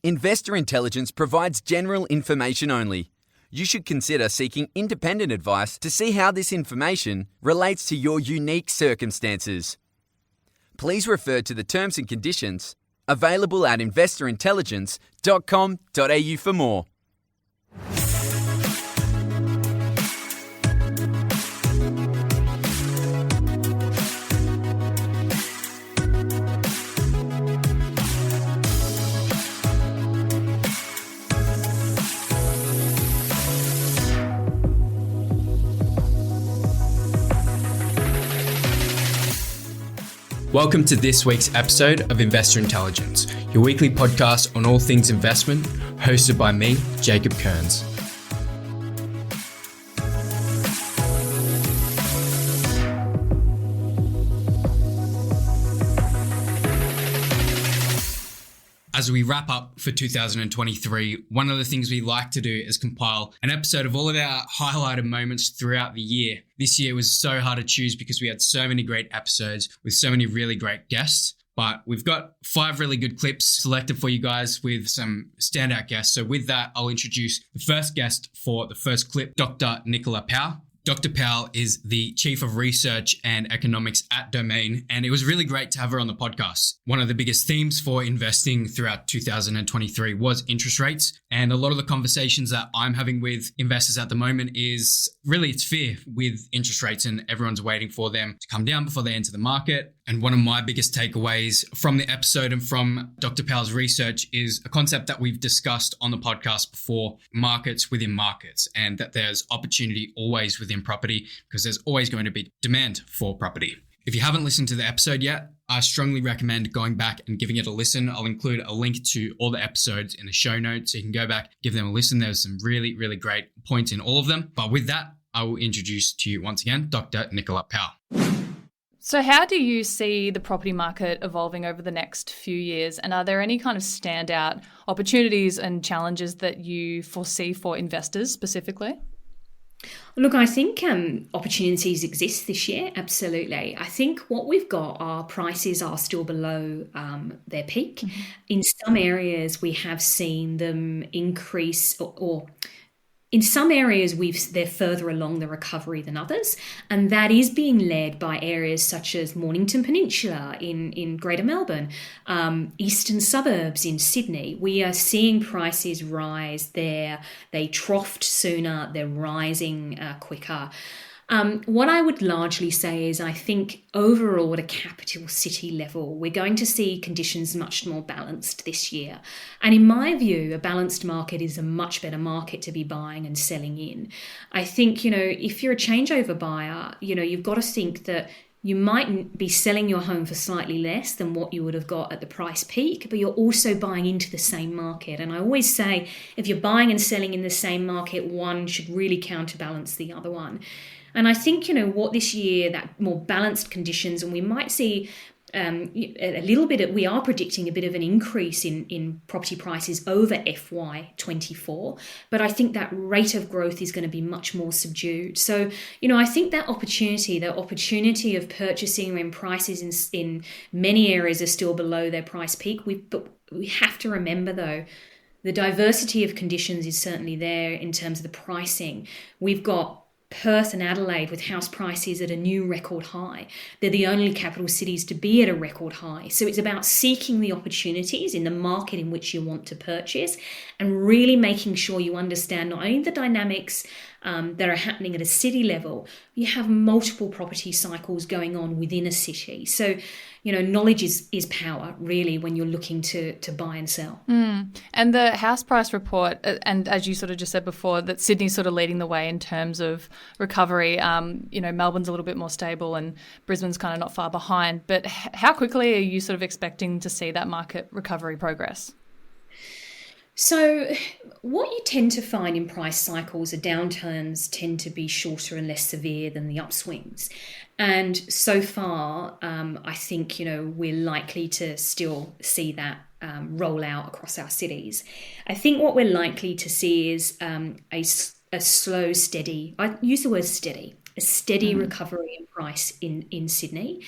Investor Intelligence provides general information only. You should consider seeking independent advice to see how this information relates to your unique circumstances. Please refer to the terms and conditions available at investorintelligence.com.au for more. Welcome to this week's episode of Investor Intelligence, your weekly podcast on all things investment, hosted by me, Jacob Kearns. As we wrap up for 2023, one of the things we like to do is compile an episode of all of our highlighted moments throughout the year. This year was so hard to choose because we had so many great episodes with so many really great guests. But we've got 5 really good clips selected for you guys with some standout guests. So with that, I'll introduce the first guest for the first clip, Dr. NICOLA Powell. Dr. Powell is the Chief of Research and Economics at Domain, and it was really great to have her on the podcast. One of the biggest themes for investing throughout 2023 was interest rates, and a lot of the conversations that I'm having with investors at the moment is really it's fear with interest rates, and everyone's waiting for them to come down before they enter the market. And one of my biggest takeaways from the episode and from Dr. Powell's research is a concept that we've discussed on the podcast before, markets within markets, and that there's opportunity always within property because there's always going to be demand for property. If you haven't listened to the episode yet, I strongly recommend going back and giving it a listen. I'll include a link to all the episodes in the show notes so you can go back, give them a listen. There's some really, really great points in all of them. But with that, I will introduce to you once again, Dr. NICOLA Powell. So how do you see the property market evolving over the next few years? And are there any kind of standout opportunities and challenges that you foresee for investors specifically? Look, I think opportunities exist this year, absolutely. I think what we've got are prices are still below their peak. Mm-hmm. In some areas, we have seen them increase or in some areas, they're further along the recovery than others, and that is being led by areas such as Mornington Peninsula in Greater Melbourne, eastern suburbs in Sydney. We are seeing prices rise there. They troughed sooner, they're rising quicker. What I would largely say is I think overall at a capital city level, we're going to see conditions much more balanced this year. And in my view, a balanced market is a much better market to be buying and selling in. I think, if you're a changeover buyer, you've got to think that you might be selling your home for slightly less than what you would have got at the price peak, but you're also buying into the same market. And I always say, if you're buying and selling in the same market, one should really counterbalance the other one. And I think, what this year, that more balanced conditions, and we might see a little bit, we are predicting a bit of an increase in property prices over FY24, but I think that rate of growth is going to be much more subdued. So, I think that opportunity of purchasing when prices in many areas are still below their price peak, but we have to remember though, the diversity of conditions is certainly there in terms of the pricing. We've got Perth and Adelaide with house prices at a new record high. They're the only capital cities to be at a record high. So it's about seeking the opportunities in the market in which you want to purchase and really making sure you understand not only the dynamics that are happening at a city level, you have multiple property cycles going on within a city. So, knowledge is power, really, when you're looking to buy and sell. And the house price report, and as you sort of just said before, that Sydney's sort of leading the way in terms of recovery. Melbourne's a little bit more stable and Brisbane's kind of not far behind. But how quickly are you sort of expecting to see that market recovery progress? So what you tend to find in price cycles are downturns tend to be shorter and less severe than the upswings. And so far, I think, we're likely to still see that roll out across our cities. I think what we're likely to see is a slow, steady, I use the word steady, a steady recovery in price in Sydney.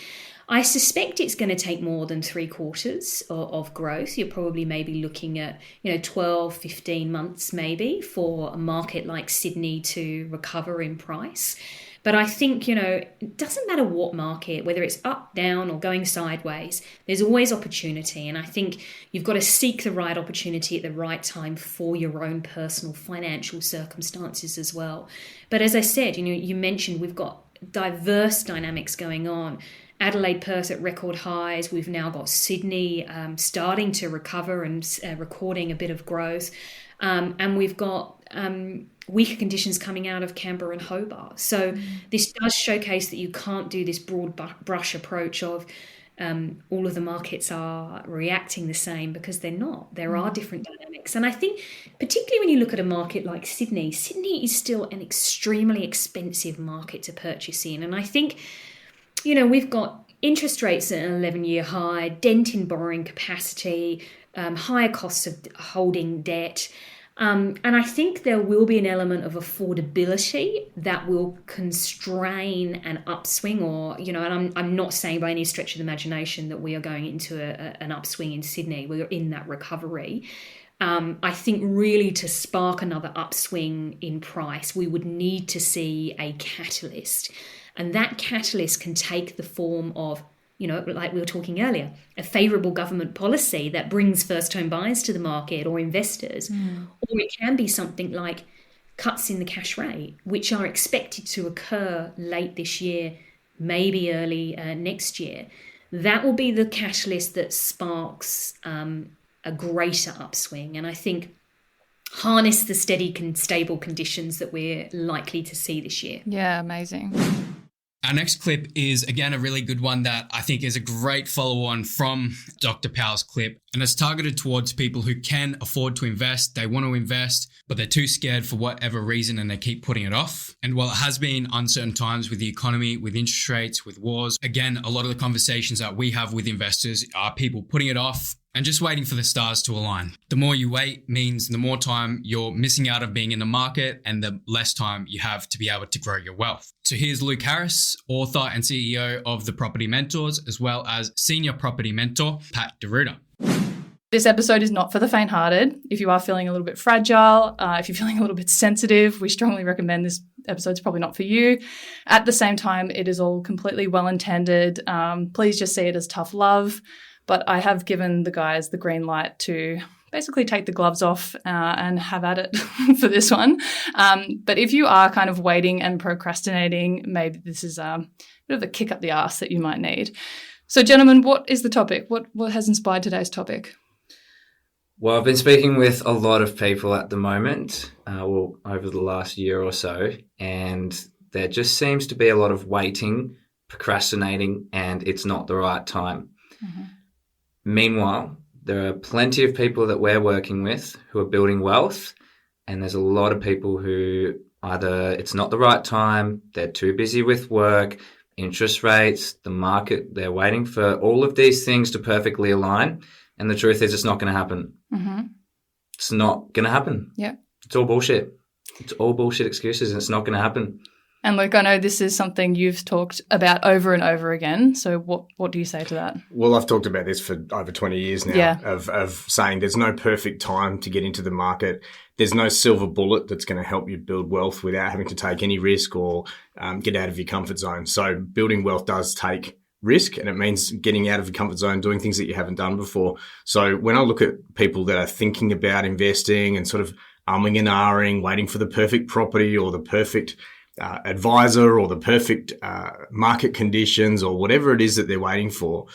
I suspect it's going to take more than 3/4 of growth. You're probably maybe looking at, 12, 15 months maybe for a market like Sydney to recover in price. But I think, it doesn't matter what market, whether it's up, down, or going sideways, there's always opportunity. And I think you've got to seek the right opportunity at the right time for your own personal financial circumstances as well. But as I said, you mentioned we've got diverse dynamics going on. Adelaide, Perth at record highs. We've now got Sydney starting to recover and recording a bit of growth. And we've got weaker conditions coming out of Canberra and Hobart. So this does showcase that you can't do this broad brush approach of all of the markets are reacting the same, because they're not. There are different dynamics. And I think particularly when you look at a market like Sydney, Sydney is still an extremely expensive market to purchase in. And I think, we've got interest rates at an 11-year high, dent in borrowing capacity, higher costs of holding debt. And I think there will be an element of affordability that will constrain an upswing, or, and I'm not saying by any stretch of the imagination that we are going into an upswing in Sydney. We're in that recovery. I think really to spark another upswing in price, we would need to see a catalyst. And that catalyst can take the form of, like we were talking earlier, a favourable government policy that brings first home buyers to the market or investors. Or it can be something like cuts in the cash rate, which are expected to occur late this year, maybe early next year. That will be the catalyst that sparks a greater upswing. And I think harness the steady, stable conditions that we're likely to see this year. Yeah, amazing. Our next clip is, again, a really good one that I think is a great follow-on from Dr. Powell's clip, and it's targeted towards people who can afford to invest. They want to invest, but they're too scared for whatever reason, and they keep putting it off. And while it has been uncertain times with the economy, with interest rates, with wars, again, a lot of the conversations that we have with investors are people putting it off and just waiting for the stars to align. The more you wait means the more time you're missing out of being in the market, and the less time you have to be able to grow your wealth. So here's Luke Harris, author and CEO of The Property Mentors, as well as senior property mentor, Pat DeRuiter. This episode is not for the faint-hearted. If you are feeling a little bit fragile, if you're feeling a little bit sensitive, we strongly recommend this episode's probably not for you. At the same time, it is all completely well-intended. Please just see it as tough love. But I have given the guys the green light to basically take the gloves off and have at it for this one. But if you are kind of waiting and procrastinating, maybe this is a bit of a kick up the arse that you might need. So, gentlemen, what is the topic? What has inspired today's topic? Well, I've been speaking with a lot of people at the moment, over the last year or so, and there just seems to be a lot of waiting, procrastinating, and it's not the right time. Mm-hmm. Meanwhile, there are plenty of people that we're working with who are building wealth, and there's a lot of people who either it's not the right time, they're too busy with work, interest rates, the market, they're waiting for all of these things to perfectly align, and the truth is it's not going to happen. Mm-hmm. It's not going to happen. Yeah. It's all bullshit. It's all bullshit excuses, and it's not going to happen. And Luke, I know this is something you've talked about over and over again. So what do you say to that? Well, I've talked about this for over 20 years now, of saying there's no perfect time to get into the market. There's no silver bullet that's going to help you build wealth without having to take any risk or get out of your comfort zone. So building wealth does take risk, and it means getting out of your comfort zone, doing things that you haven't done before. So when I look at people that are thinking about investing and sort of umming and ahhing, waiting for the perfect property or the perfect advisor or the perfect market conditions or whatever it is that they're waiting for,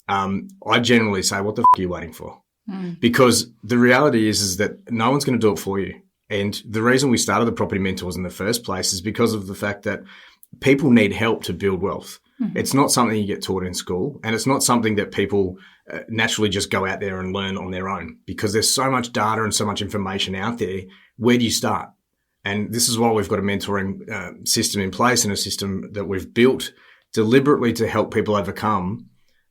I generally say, what the f*** are you waiting for? Because the reality is that no one's going to do it for you. And the reason we started the Property Mentors in the first place is because of the fact that people need help to build wealth. Mm-hmm. It's not something you get taught in school, and it's not something that people naturally just go out there and learn on their own, because there's so much data and so much information out there. Where do you start? And this is why we've got a mentoring system in place, and a system that we've built deliberately to help people overcome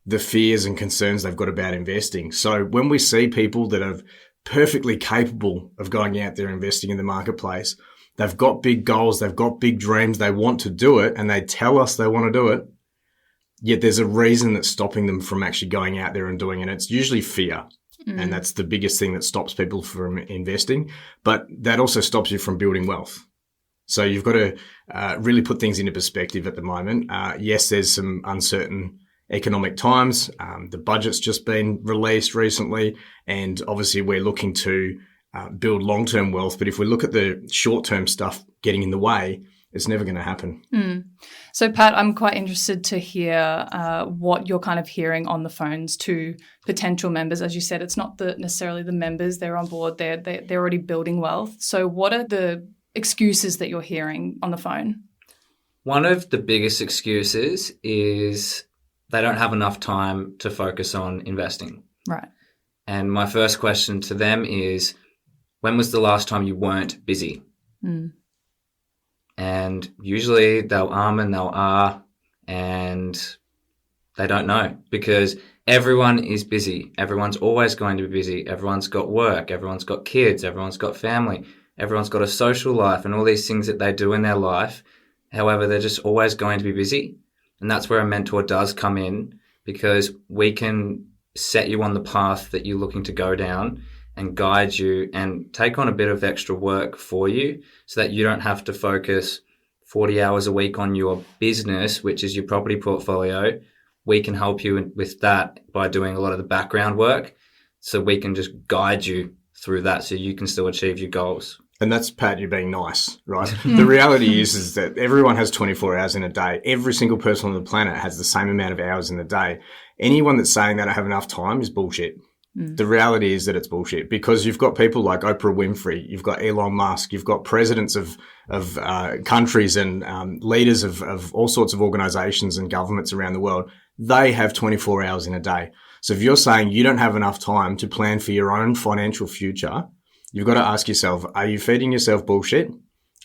the fears and concerns they've got about investing. So when we see people that are perfectly capable of going out there investing in the marketplace, they've got big goals, they've got big dreams, they want to do it, and they tell us they want to do it, yet there's a reason that's stopping them from actually going out there and doing it. It's usually fear. And that's the biggest thing that stops people from investing. But that also stops you from building wealth. So you've got to really put things into perspective at the moment. Yes, there's some uncertain economic times. The budget's just been released recently, and obviously we're looking to build long-term wealth. But if we look at the short-term stuff getting in the way, it's never going to happen. So, Pat, I'm quite interested to hear what you're kind of hearing on the phones to potential members. As you said, it's not necessarily the members. They're on board. They're already building wealth. So what are the excuses that you're hearing on the phone? One of the biggest excuses is they don't have enough time to focus on investing. Right. And my first question to them is, when was the last time you weren't busy? And usually they'll and they'll and they don't know, because everyone is busy. Everyone's always going to be busy. Everyone's got work. Everyone's got kids. Everyone's got family. Everyone's got a social life and all these things that they do in their life. However, they're just always going to be busy. And that's where a mentor does come in, because we can set you on the path that you're looking to go down and guide you and take on a bit of extra work for you so that you don't have to focus 40 hours a week on your business, which is your property portfolio. We can help you with that by doing a lot of the background work. So we can just guide you through that so you can still achieve your goals. And that's, Pat, you being nice, right? The reality is that everyone has 24 hours in a day. Every single person on the planet has the same amount of hours in the day. Anyone that's saying they don't have enough time is bullshit. The reality is that it's bullshit, because you've got people like Oprah Winfrey, you've got Elon Musk, you've got presidents of countries and leaders of all sorts of organizations and governments around the world. They have 24 hours in a day. So if you're saying you don't have enough time to plan for your own financial future, you've got to ask yourself, are you feeding yourself bullshit,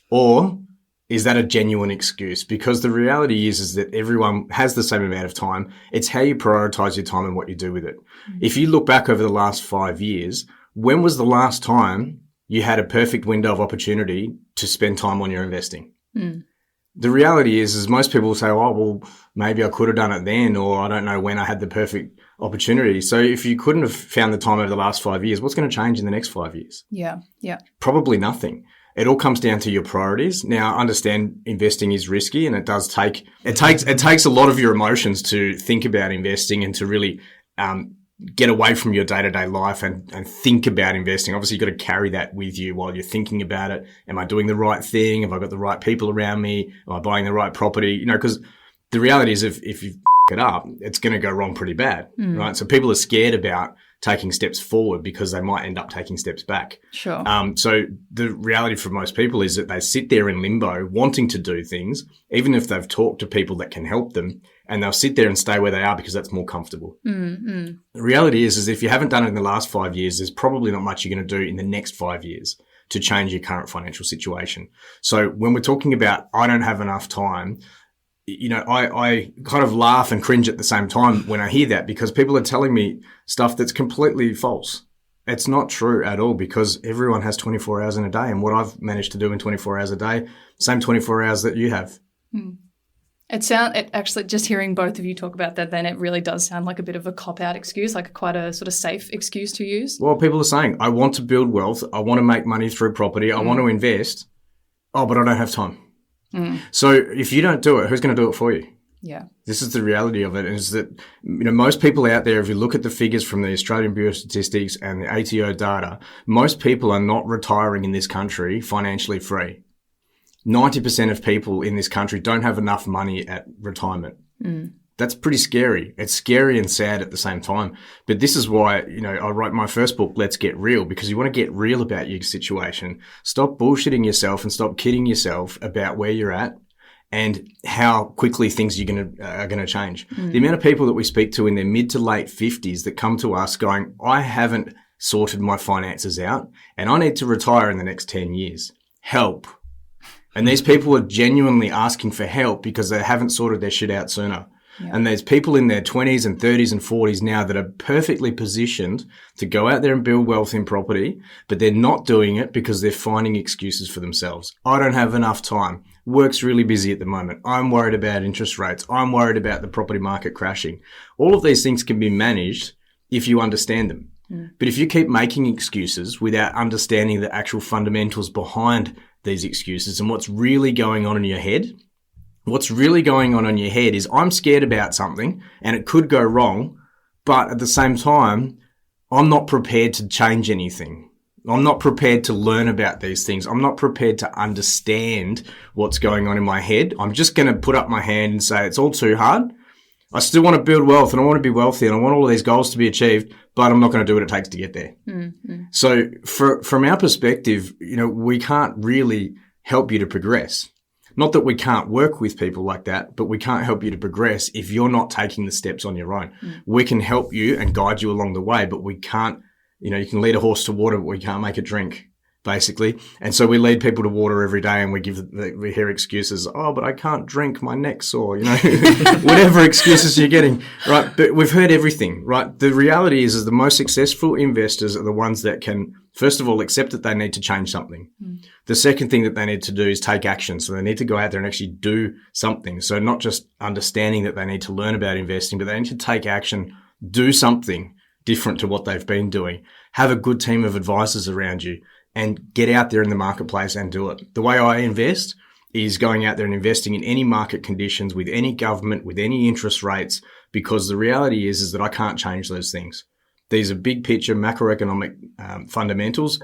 or is that a genuine excuse? Because the reality is that everyone has the same amount of time. It's how you prioritize your time and what you do with it. If you look back over the last 5 years, when was the last time you had a perfect window of opportunity to spend time on your investing? The reality is most people will say, oh, well, maybe I could have done it then, or I don't know when I had the perfect opportunity. So if you couldn't have found the time over the last 5 years, what's going to change in the next 5 years? Yeah. Probably nothing. It all comes down to your priorities. Now, I understand investing is risky, and it takes a lot of your emotions to think about investing and to really get away from your day-to-day life and think about investing. Obviously, you've got to carry that with you while you're thinking about it. Am I doing the right thing? Have I got the right people around me? Am I buying the right property? You know, because the reality is if you it up, it's going to go wrong pretty bad, right? So people are scared about taking steps forward because they might end up taking steps back. Sure. So the reality for most people is that they sit there in limbo wanting to do things, even if they've talked to people that can help them, and they'll sit there and stay where they are because that's more comfortable. The reality is if you haven't done it in the last 5 years, there's probably not much you're going to do in the next 5 years to change your current financial situation. So when we're talking about, I don't have enough time, you know, I kind of laugh and cringe at the same time when I hear that, because people are telling me stuff that's completely false. It's not true at all, because everyone has 24 hours in a day, and what I've managed to do in 24 hours a day, same 24 hours that you have. It actually, just hearing both of you talk about that, then it really does sound like a bit of a cop-out excuse, like quite a sort of safe excuse to use. Well, people are saying, I want to build wealth, I want to make money through property, I want to invest, but I don't have time. So if you don't do it, who's going to do it for you? Yeah. This is the reality of it, is that, you know, most people out there, if you look at the figures from the Australian Bureau of Statistics and the ATO data, most people are not retiring in this country financially free. 90% of people in this country don't have enough money at retirement. That's pretty scary. It's scary and sad at the same time. But this is why, you know, I wrote my first book, Let's Get Real, because you want to get real about your situation. Stop bullshitting yourself and stop kidding yourself about where you're at and how quickly things are going to change. The amount of people that we speak to in their mid to late 50s that come to us going, I haven't sorted my finances out and I need to retire in the next 10 years. Help. And these people are genuinely asking for help because they haven't sorted their shit out sooner. Yeah. And there's people in their 20s and 30s and 40s now that are perfectly positioned to go out there and build wealth in property, but they're not doing it because they're finding excuses for themselves. I don't have enough time. work's really busy at the moment. I'm worried about interest rates. I'm worried about the property market crashing. All of these things can be managed if you understand them. But if you keep making excuses without understanding the actual fundamentals behind these excuses and what's really going on in your head, is I'm scared about something and it could go wrong, but at the same time, I'm not prepared to change anything. I'm not prepared to learn about these things. I'm not prepared to understand what's going on in my head. I'm just going to put up my hand and say it's all too hard. I still want to build wealth and I want to be wealthy and I want all of these goals to be achieved, but I'm not going to do what it takes to get there. Mm-hmm. So from our perspective, we can't really help you to progress. Not that we can't work with people like that, but we can't help you to progress if you're not taking the steps on your own. We can help you and guide you along the way, but we can't, you can lead a horse to water, but we can't make it drink, basically. And so we lead people to water every day and we hear excuses. Oh, but I can't drink, my neck's sore, whatever excuses you're getting, right? But we've heard everything, right? The reality is the most successful investors are the ones that can, first of all, accept that they need to change something. The second thing that they need to do is take action. So they need to go out there and actually do something. So not just understanding that they need to learn about investing, but they need to take action, do something different to what they've been doing. Have a good team of advisors around you and get out there in the marketplace and do it. The way I invest is going out there and investing in any market conditions with any government, with any interest rates, because the reality is that I can't change those things. These are big picture macroeconomic fundamentals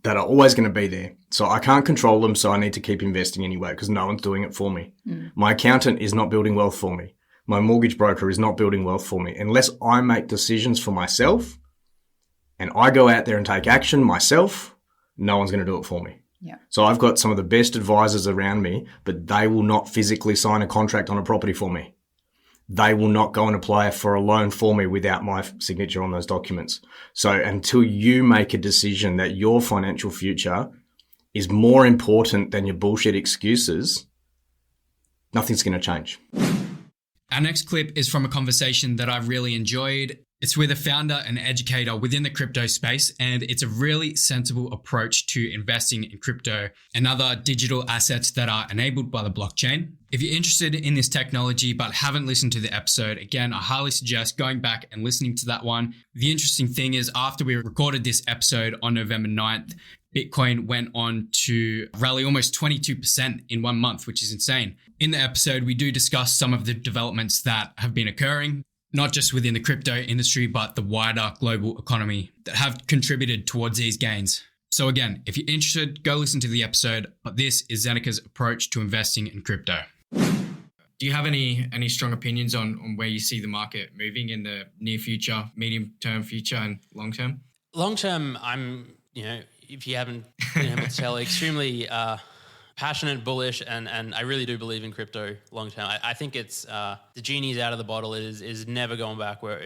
that are always going to be there. So I can't control them, so I need to keep investing anyway because no one's doing it for me. My accountant is not building wealth for me. My mortgage broker is not building wealth for me. Unless I make decisions for myself and I go out there and take action myself, no one's going to do it for me. Yeah. So I've got some of the best advisors around me, but they will not physically sign a contract on a property for me. They will not go and apply for a loan for me without my signature on those documents. So until you make a decision that your financial future is more important than your bullshit excuses, nothing's going to change. Our next clip is from a conversation that I really enjoyed. It's with a founder and educator within the crypto space, and it's a really sensible approach to investing in crypto and other digital assets that are enabled by the blockchain. If you're interested in this technology but haven't listened to the episode, again, I highly suggest going back and listening to that one. The interesting thing is after we recorded this episode on November 9th, Bitcoin went on to rally almost 22% in 1 month, which is insane. In the episode, we do discuss some of the developments that have been occurring, not just within the crypto industry, but the wider global economy that have contributed towards these gains. So again, if you're interested, go listen to the episode, but this is Zenica's approach to investing in crypto. Do you have any strong opinions on where you see the market moving in the near future, medium-term future and long-term? Long-term, I'm, if you haven't been able to tell, extremely passionate, bullish, and I really do believe in crypto long-term. I think it's the genie's out of the bottle. It is never going back, where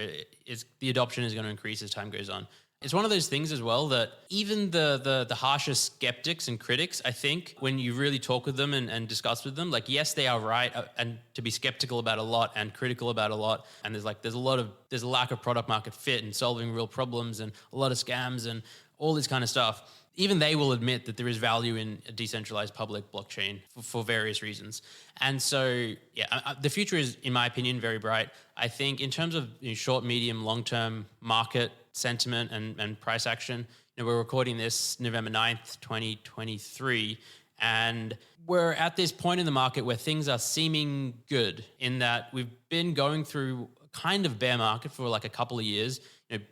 the adoption is going to increase as time goes on. It's one of those things as well that even the harshest skeptics and critics, I think, when you really talk with them and discuss with them, like, yes, they are right, and to be skeptical about a lot and critical about a lot. And there's a lack of product market fit and solving real problems and a lot of scams and all this kind of stuff. Even they will admit that there is value in a decentralized public blockchain for various reasons. And so, the future is, in my opinion, very bright. I think in terms of short, medium, long-term market sentiment and price action, we're recording this November 9th, 2023, and we're at this point in the market where things are seeming good in that we've been going through a kind of bear market for like a couple of years.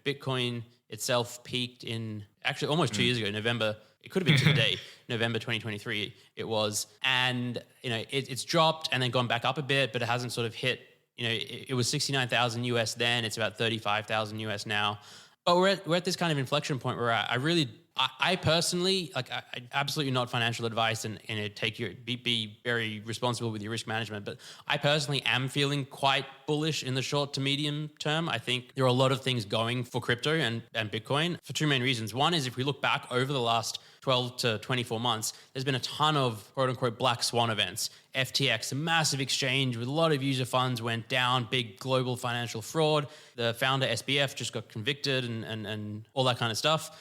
Bitcoin itself peaked in actually almost 2 years ago, November. It could have been to the day, November 2023 it was. And, it's dropped and then gone back up a bit, but it hasn't sort of hit, it was 69,000 US then, it's about 35,000 US now. But we're at this kind of inflection point where I personally, I absolutely not financial advice and be very responsible with your risk management, but I personally am feeling quite bullish in the short to medium term. I think there are a lot of things going for crypto and Bitcoin for two main reasons. One is if we look back over the last 12 to 24 months, there's been a ton of quote unquote black swan events. FTX, a massive exchange with a lot of user funds went down, big global financial fraud. The founder SBF just got convicted and all that kind of stuff.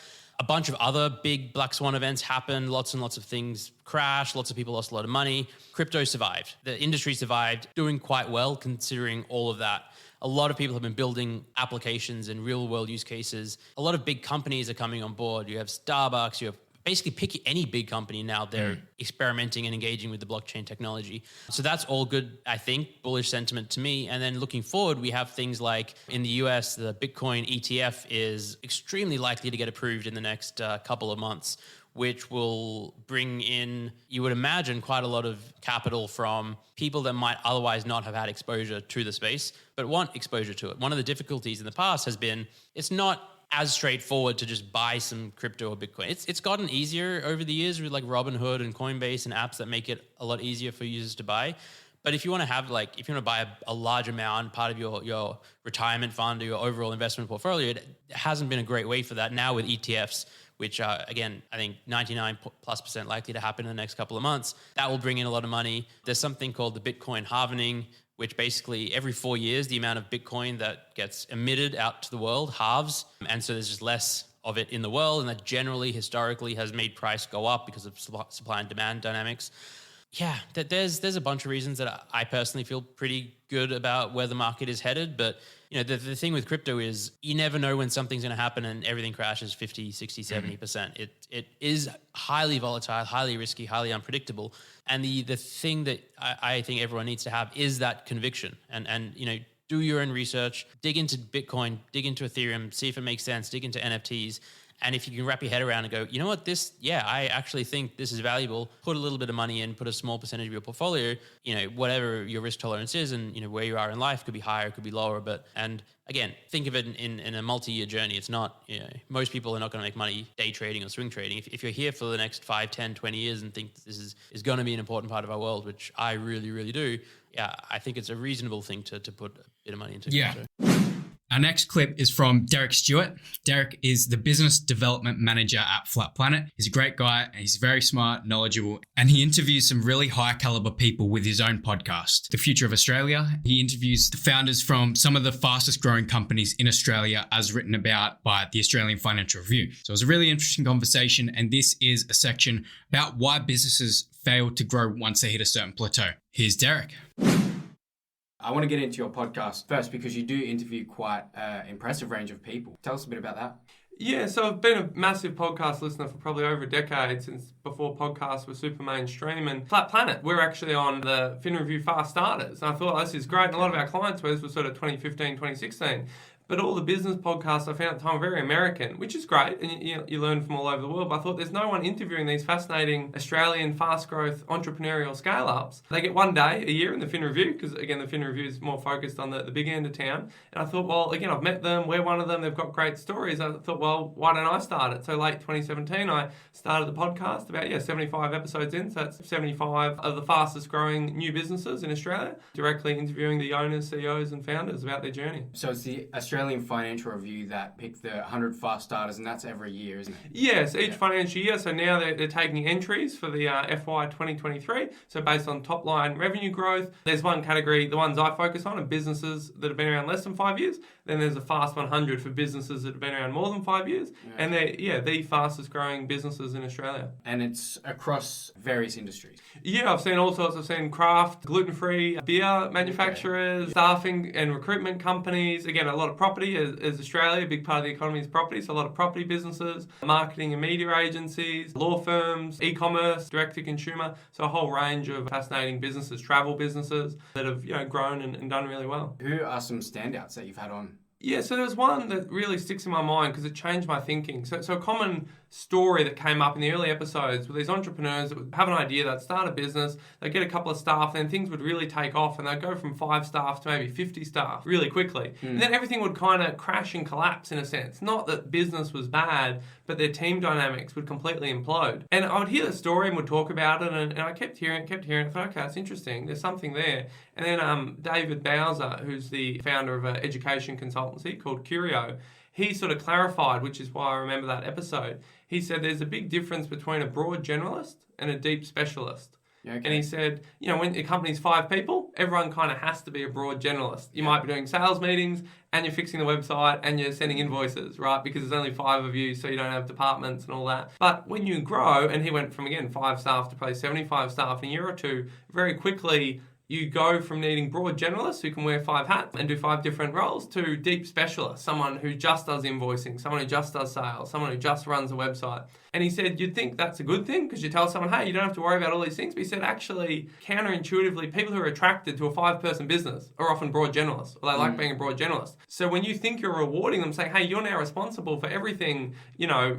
a bunch of other big black swan events happened. Lots and lots of things crashed. Lots of people lost a lot of money. Crypto survived. The industry survived, doing quite well considering all of that. A lot of people have been building applications and real world use cases. A lot of big companies are coming on board. You have Starbucks, you have basically pick any big company now, they're experimenting and engaging with the blockchain technology. So that's all good, I think, bullish sentiment to me. And then looking forward, we have things like in the US, the Bitcoin ETF is extremely likely to get approved in the next couple of months, which will bring in, you would imagine, quite a lot of capital from people that might otherwise not have had exposure to the space, but want exposure to it. One of the difficulties in the past has been it's not as straightforward to just buy some crypto or Bitcoin. It's gotten easier over the years with like Robinhood and Coinbase and apps that make it a lot easier for users to buy. But if you want to have if you want to buy a large amount, part of your retirement fund or your overall investment portfolio, it hasn't been a great way for that. Now with ETFs, which are, again, I think 99+% likely to happen in the next couple of months, that will bring in a lot of money. There's something called the Bitcoin halvening, which basically every 4 years, the amount of Bitcoin that gets emitted out to the world halves. And so there's just less of it in the world. And that generally, historically, has made price go up because of supply and demand dynamics. Yeah, there's a bunch of reasons that I personally feel pretty good about where the market is headed. But the thing with crypto is you never know when something's going to happen and everything crashes 50, 60, 70%. It is highly volatile, highly risky, highly unpredictable. And the thing that I think everyone needs to have is that conviction and do your own research, dig into Bitcoin, dig into Ethereum, see if it makes sense, dig into NFTs. And if you can wrap your head around and go, you know what, I actually think this is valuable, put a little bit of money in, put a small percentage of your portfolio, whatever your risk tolerance is and, where you are in life could be higher, could be lower. And again, think of it in a multi-year journey. It's not, most people are not going to make money day trading or swing trading. If you're here for the next 5, 10, 20 years and think this is going to be an important part of our world, which I really, really do, I think it's a reasonable thing to put a bit of money into. Yeah. Our next clip is from Derek Stewart. Derek is the business development manager at Flat Planet. He's a great guy and he's very smart, knowledgeable, and he interviews some really high caliber people with his own podcast, The Future of Australia. He interviews the founders from some of the fastest growing companies in Australia as written about by the Australian Financial Review. So it was a really interesting conversation, and this is a section about why businesses fail to grow once they hit a certain plateau. Here's Derek. I want to get into your podcast first because you do interview quite an impressive range of people. Tell us a bit about that. Yeah, so I've been a massive podcast listener for probably over a decade, since before podcasts were super mainstream. And Flat Planet, we're actually on the Fin Review Fast Starters. And I thought, this is great. And a lot of our clients were, this was sort of 2015, 2016. But all the business podcasts I found at the time were very American, which is great, and you learn from all over the world. But I thought there's no one interviewing these fascinating Australian fast growth entrepreneurial scale ups. They get one day a year in the Fin Review, because again, the Fin Review is more focused on the big end of town. And I thought, well, again, I've met them, we're one of them, they've got great stories. I thought, well, why don't I start it? So late 2017, I started the podcast, about 75 episodes in. So that's 75 of the fastest growing new businesses in Australia, directly interviewing the owners, CEOs and founders about their journey. So it's the Australian Financial Review that picked the 100 fast starters, and that's every year, isn't it? Yes, each financial year. So now they're taking entries for the FY 2023. So based on top line revenue growth, there's one category, the ones I focus on, are businesses that have been around less than 5 years. Then there's a Fast 100 for businesses that have been around more than 5 years. Yeah. And they're the fastest growing businesses in Australia. And it's across various industries. Yeah, I've seen all sorts. I've seen craft, gluten-free beer manufacturers, staffing and recruitment companies. Again, a lot of property, as Australia, a big part of the economy is property. So a lot of property businesses, marketing and media agencies, law firms, e-commerce, direct-to-consumer. So a whole range of fascinating businesses, travel businesses that have grown and done really well. Who are some standouts that you've had on? Yeah, so there's one that really sticks in my mind because it changed my thinking. So a common story that came up in the early episodes were these entrepreneurs that would have an idea, they'd start a business, they'd get a couple of staff, then things would really take off and they'd go from 5 staff to maybe 50 staff really quickly. And then everything would kind of crash and collapse in a sense. Not that business was bad, but their team dynamics would completely implode. And I would hear the story and would talk about it, and I kept hearing it. I thought, okay, that's interesting. There's something there. And then David Bowser, who's the founder of an education consultancy called Curio, he sort of clarified, which is why I remember that episode. He said there's a big difference between a broad generalist and a deep specialist. Yeah, okay. And he said, when a company's 5 people, everyone kind of has to be a broad generalist. You might be doing sales meetings and you're fixing the website and you're sending invoices, right? Because there's only 5 of you, so you don't have departments and all that. But when you grow, and he went from, again, 5 staff to probably 75 staff in a year or two, very quickly you go from needing broad generalists who can wear 5 hats and do 5 different roles to deep specialists, someone who just does invoicing, someone who just does sales, someone who just runs a website. And he said, you'd think that's a good thing because you tell someone, hey, you don't have to worry about all these things. But he said, actually, counterintuitively, people who are attracted to a 5-person business are often broad generalists, or they like being a broad generalist. So when you think you're rewarding them, saying, hey, you're now responsible for everything,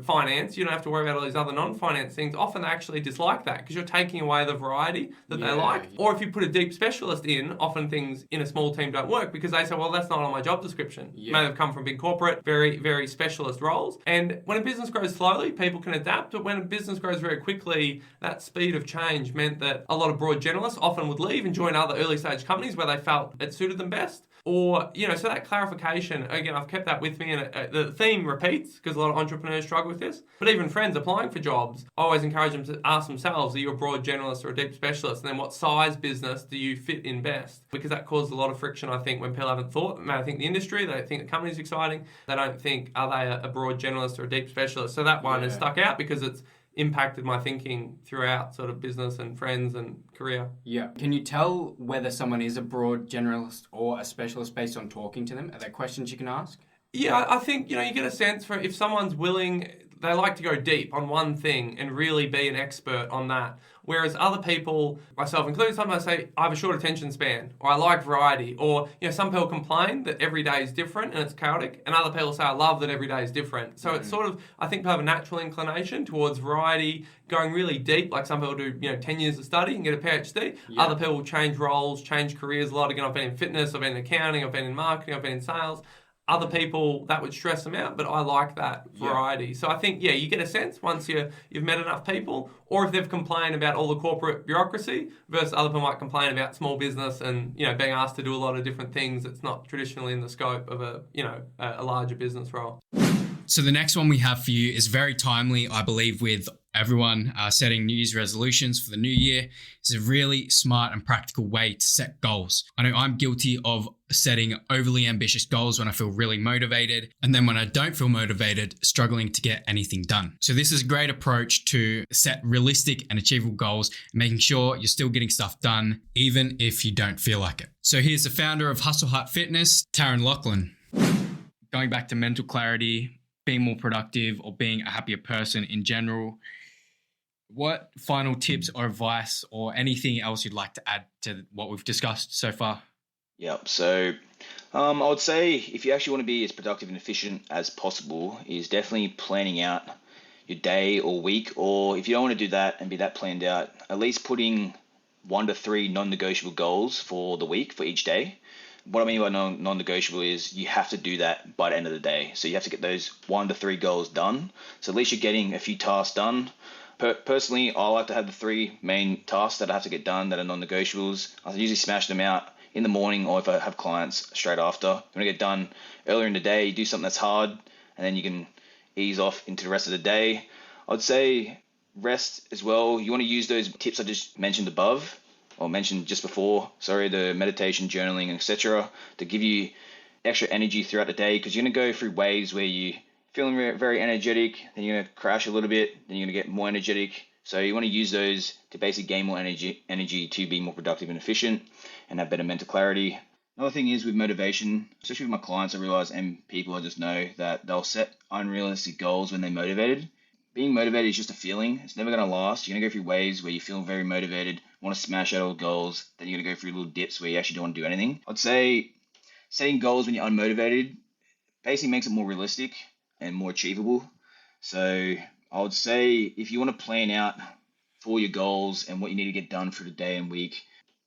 finance, you don't have to worry about all these other non-finance things, often they actually dislike that because you're taking away the variety that they like. Yeah. Or if you put a deep specialist in, often things in a small team don't work because they say, well, that's not on my job description. Yeah. May have come from big corporate, very, very specialist roles. And when a business grows slowly, people can adapt. But when a business grows very quickly, that speed of change meant that a lot of broad generalists often would leave and join other early stage companies where they felt it suited them best. Or, so that clarification, again, I've kept that with me, and the theme repeats because a lot of entrepreneurs struggle with this. But even friends applying for jobs, I always encourage them to ask themselves, are you a broad generalist or a deep specialist? And then what size business do you fit in best? Because that caused a lot of friction, I think, when people haven't thought. I think the industry, they think the company's exciting. They don't think, are they a broad generalist or a deep specialist? So that one has stuck out because it's impacted my thinking throughout sort of business and friends and career. Yeah. Can you tell whether someone is a broad generalist or a specialist based on talking to them? Are there questions you can ask? Yeah, I think, you get a sense for if someone's willing, they like to go deep on one thing and really be an expert on that. Whereas other people, myself included, sometimes say, I have a short attention span, or I like variety, or, some people complain that every day is different and it's chaotic, and other people say, I love that every day is different. So it's sort of, I think people have a natural inclination towards variety, going really deep, like some people do, 10 years of study and get a PhD. Yeah. Other people change roles, change careers a lot. Again, I've been in fitness, I've been in accounting, I've been in marketing, I've been in sales. Other people, that would stress them out, but I like that variety. Yeah. So I think, you get a sense once you've met enough people, or if they've complained about all the corporate bureaucracy versus other people might complain about small business and, being asked to do a lot of different things that's not traditionally in the scope of a larger business role. So the next one we have for you is very timely, I believe, with everyone setting New Year's resolutions for the new year. It's a really smart and practical way to set goals. I know I'm guilty of setting overly ambitious goals when I feel really motivated, and then when I don't feel motivated, struggling to get anything done. So this is a great approach to set realistic and achievable goals, making sure you're still getting stuff done, even if you don't feel like it. So here's the founder of Hustle Heart Fitness, Taryn Lachlan. Going back to mental clarity, being more productive, or being a happier person in general, what final tips or advice or anything else you'd like to add to what we've discussed so far? Yep. So I would say if you actually want to be as productive and efficient as possible is definitely planning out your day or week, or if you don't want to do that and be that planned out, at least putting 1 to 3 non-negotiable goals for the week for each day. What I mean by non-negotiable is you have to do that by the end of the day. So you have to get those 1 to 3 goals done. So at least you're getting a few tasks done. Personally, I like to have the 3 main tasks that I have to get done that are non-negotiables. I usually smash them out in the morning, or if I have clients, straight after. You want to get done earlier in the day, do something that's hard, and then you can ease off into the rest of the day. I'd say rest as well. You want to use those tips I just mentioned above, or mentioned just before, the meditation, journaling, etc., to give you extra energy throughout the day, because you're going to go through waves where you're feeling very energetic, then you're going to crash a little bit, then you're going to get more energetic. So you want to use those to basically gain more energy to be more productive and efficient and have better mental clarity. Another thing is with motivation, especially with my clients, I realize, and people I just know, that they'll set unrealistic goals when they're motivated. Being motivated is just a feeling. It's never going to last. You're going to go through waves where you feel very motivated, want to smash out all goals. Then you're going to go through little dips where you actually don't want to do anything. I'd say setting goals when you're unmotivated basically makes it more realistic and more achievable. So I would say if you want to plan out for your goals and what you need to get done for the day and week,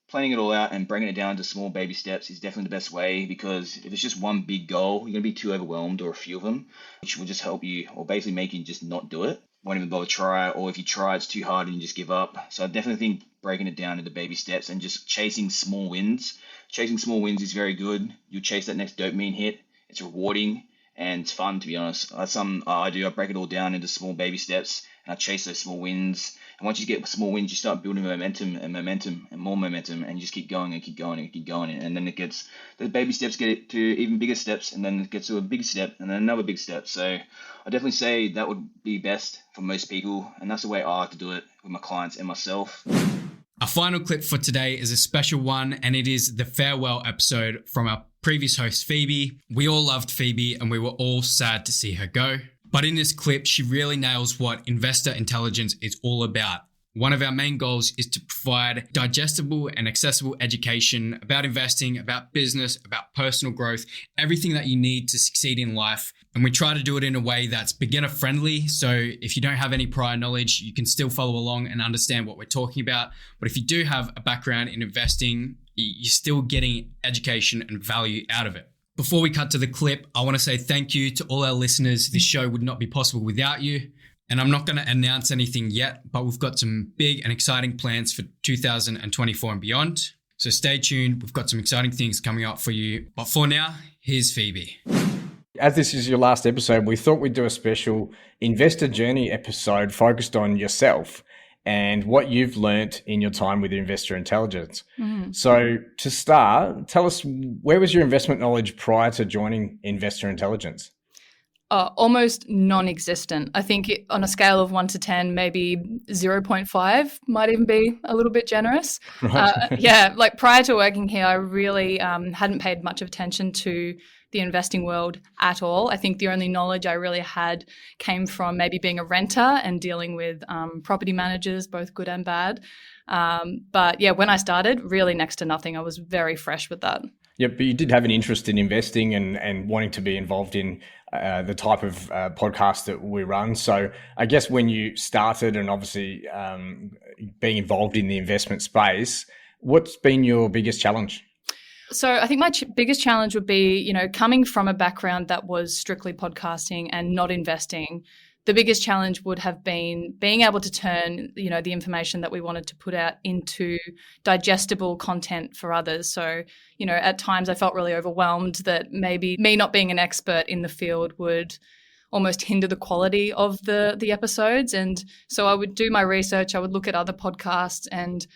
planning it all out and breaking it down to small baby steps is definitely the best way, because if it's just one big goal, you're going to be too overwhelmed, or a few of them, which will just help you, or basically make you just not do it. Won't even bother try, or if you try, it's too hard and you just give up. So I definitely think breaking it down into baby steps and just chasing small wins. Chasing small wins is very good. You'll chase that next dopamine hit. It's rewarding and it's fun, to be honest. That's something I do. I break it all down into small baby steps and I chase those small wins. And once you get small wins, you start building momentum and more momentum, and you just keep going and keep going and keep going. And then the baby steps get to even bigger steps, and then it gets to a big step and then another big step. So I definitely say that would be best for most people. And that's the way I like to do it with my clients and myself. Our final clip for today is a special one, and it is the farewell episode from our previous host, Phoebe. We all loved Phoebe and we were all sad to see her go. But in this clip, she really nails what investor intelligence is all about. One of our main goals is to provide digestible and accessible education about investing, about business, about personal growth, everything that you need to succeed in life. And we try to do it in a way that's beginner friendly. So if you don't have any prior knowledge, you can still follow along and understand what we're talking about. But if you do have a background in investing, you're still getting education and value out of it. Before we cut to the clip, I want to say thank you to all our listeners. This show would not be possible without you. And I'm not going to announce anything yet, but we've got some big and exciting plans for 2024 and beyond. So stay tuned. We've got some exciting things coming up for you. But for now, here's Phoebe. As this is your last episode, we thought we'd do a special investor journey episode focused on yourself and what you've learnt in your time with investor intelligence. So to start, tell us, where was your investment knowledge prior to joining investor intelligence? Almost non-existent. I think on a scale of 1 to 10, maybe 0.5 might even be a little bit generous. Right. Like prior to working here, I really hadn't paid much of attention to the investing world at all. I think the only knowledge I really had came from maybe being a renter and dealing with property managers, both good and bad. But yeah, when I started, really next to nothing. I was very fresh with that. Yeah, but you did have an interest in investing and wanting to be involved in the type of podcast that we run. So I guess when you started and obviously being involved in the investment space, what's been your biggest challenge? So I think my biggest challenge would be, coming from a background that was strictly podcasting and not investing. The biggest challenge would have been being able to turn, the information that we wanted to put out into digestible content for others. So, at times I felt really overwhelmed that maybe me not being an expert in the field would almost hinder the quality of the episodes. And so I would do my research, I would look at other podcasts, and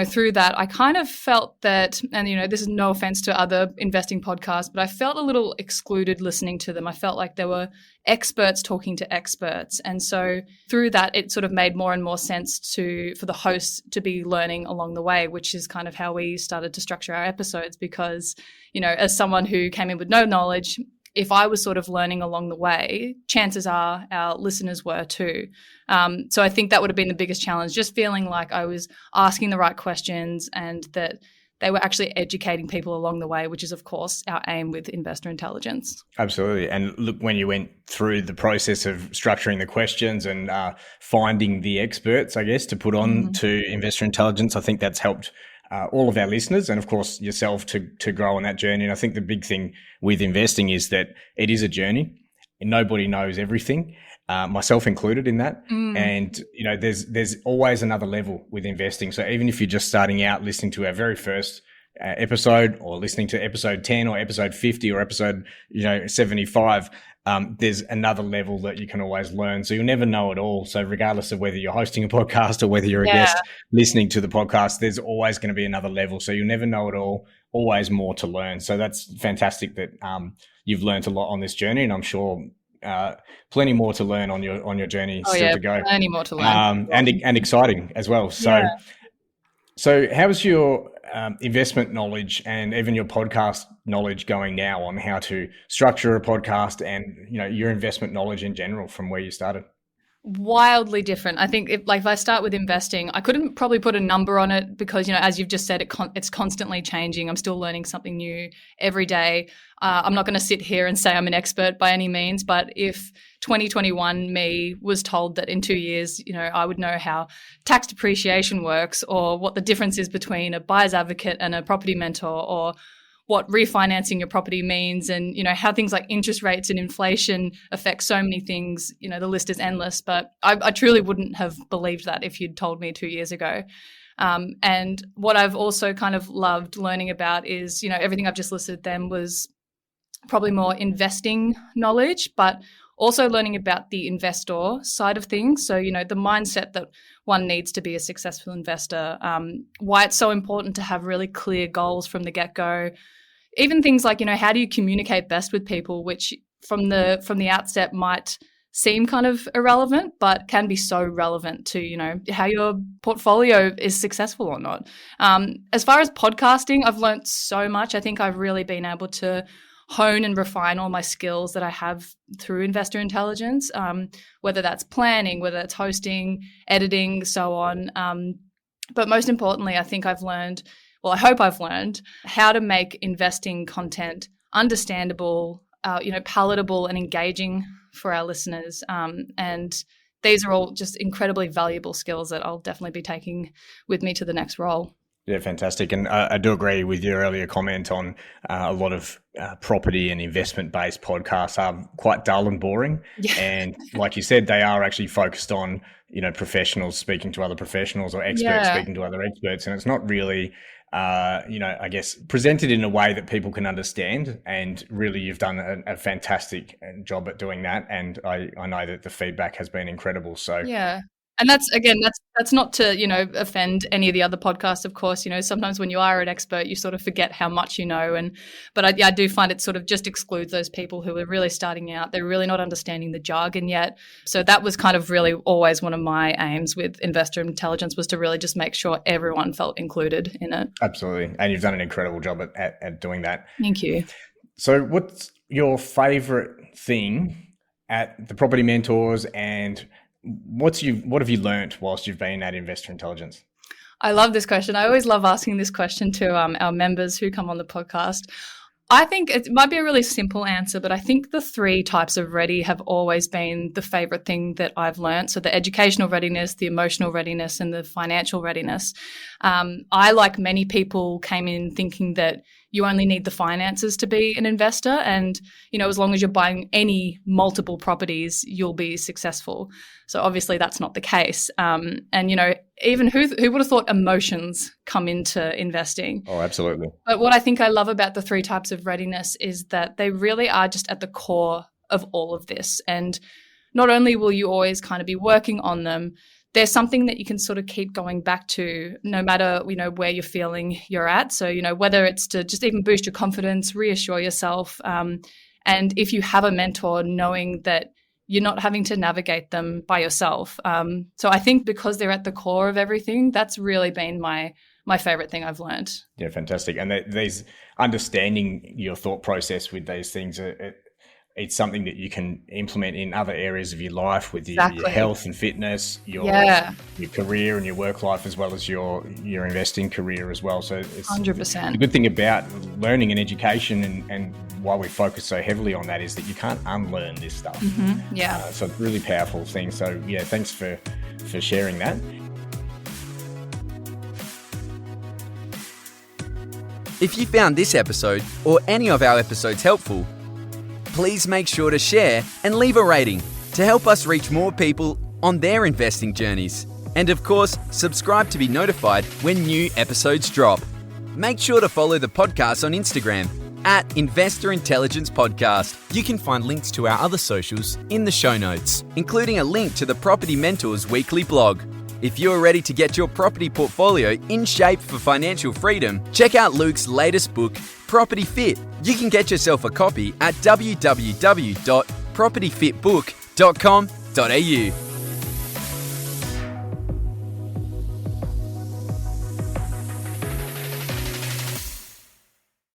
through that, I kind of felt that, and, this is no offense to other investing podcasts, but I felt a little excluded listening to them. I felt like there were experts talking to experts. And so through that, it sort of made more and more sense for the hosts to be learning along the way, which is kind of how we started to structure our episodes because, as someone who came in with no knowledge, if I was sort of learning along the way, chances are our listeners were too. So I think that would have been the biggest challenge, just feeling like I was asking the right questions and that they were actually educating people along the way, which is, of course, our aim with investor intelligence. Absolutely. And look, when you went through the process of structuring the questions and finding the experts, I guess, to put on to investor intelligence, I think that's helped all of our listeners and, of course, yourself to grow on that journey. And I think the big thing with investing is that it is a journey and nobody knows everything, myself included in that. And, there's always another level with investing. So even if you're just starting out listening to our very first episode or listening to episode 10 or episode 50 or episode, 75, there's another level that you can always learn. So you'll never know it all. So regardless of whether you're hosting a podcast or whether you're a guest listening to the podcast, there's always going to be another level. So you'll never know it all, always more to learn. So that's fantastic that you've learned a lot on this journey. And I'm sure plenty more to learn on your journey to go. Plenty more to learn. And exciting as well. So how's your investment knowledge and even your podcast knowledge going now on how to structure a podcast and, your investment knowledge in general from where you started? Wildly different. I think if I start with investing, I couldn't probably put a number on it because, as you've just said, it's constantly changing. I'm still learning something new every day. I'm not going to sit here and say I'm an expert by any means, but if 2021 me was told that in 2 years, I would know how tax depreciation works or what the difference is between a buyer's advocate and a property mentor or what refinancing your property means and, how things like interest rates and inflation affect so many things, the list is endless. But I truly wouldn't have believed that if you'd told me 2 years ago. And what I've also kind of loved learning about is, everything I've just listed then was probably more investing knowledge, but Also learning about the investor side of things. So, the mindset that one needs to be a successful investor, why it's so important to have really clear goals from the get-go. Even things like, how do you communicate best with people, which from the outset might seem kind of irrelevant, but can be so relevant to, how your portfolio is successful or not. As far as podcasting, I've learned so much. I think I've really been able to hone and refine all my skills that I have through investor intelligence, whether that's planning, whether that's hosting, editing, so on. But most importantly, I think I hope I've learned how to make investing content understandable, palatable and engaging for our listeners. And these are all just incredibly valuable skills that I'll definitely be taking with me to the next role. Yeah, fantastic. And I do agree with your earlier comment on a lot of property and investment-based podcasts are quite dull and boring. Yeah. And like you said, they are actually focused on, professionals speaking to other professionals or experts speaking to other experts. And it's not really, I guess, presented in a way that people can understand. And really, you've done a fantastic job at doing that. And I know that the feedback has been incredible. So yeah. And that's not to, offend any of the other podcasts, of course. Sometimes when you are an expert, you sort of forget how much you know. But I do find it sort of just excludes those people who are really starting out. They're really not understanding the jargon yet. So that was kind of really always one of my aims with investor intelligence, was to really just make sure everyone felt included in it. Absolutely. And you've done an incredible job at doing that. Thank you. So what's your favorite thing at the Property Mentors, and what have you learnt whilst you've been at Investor Intelligence? I love this question. I always love asking this question to our members who come on the podcast. I think it might be a really simple answer, but I think the 3 types of ready have always been the favorite thing that I've learned. So the educational readiness, the emotional readiness, and the financial readiness. I, like many people, came in thinking that you only need the finances to be an investor. And, as long as you're buying any multiple properties, you'll be successful. So obviously that's not the case. And, even who would have thought emotions come into investing? Oh, absolutely. But what I think I love about the 3 types of readiness is that they really are just at the core of all of this. And not only will you always kind of be working on them, there's something that you can sort of keep going back to no matter, where you're feeling you're at. So, whether it's to just even boost your confidence, reassure yourself. And if you have a mentor, knowing that you're not having to navigate them by yourself. So I think because they're at the core of everything, that's really been my favorite thing I've learned. Yeah, fantastic. And these understanding your thought process with these things, it's something that you can implement in other areas of your life with your health and fitness, your career and your work life, as well as your investing career as well. So it's 100%. The good thing about learning and education and why we focus so heavily on that is that you can't unlearn this stuff. Mm-hmm. Yeah. So it's a really powerful thing. So yeah, thanks for sharing that. If you found this episode or any of our episodes helpful, please make sure to share and leave a rating to help us reach more people on their investing journeys. And of course, subscribe to be notified when new episodes drop. Make sure to follow the podcast on Instagram @Investor Intelligence Podcast. You can find links to our other socials in the show notes, including a link to the Property Mentors weekly blog. If you're ready to get your property portfolio in shape for financial freedom, check out Luke's latest book, Property Fit. You can get yourself a copy at www.propertyfitbook.com.au.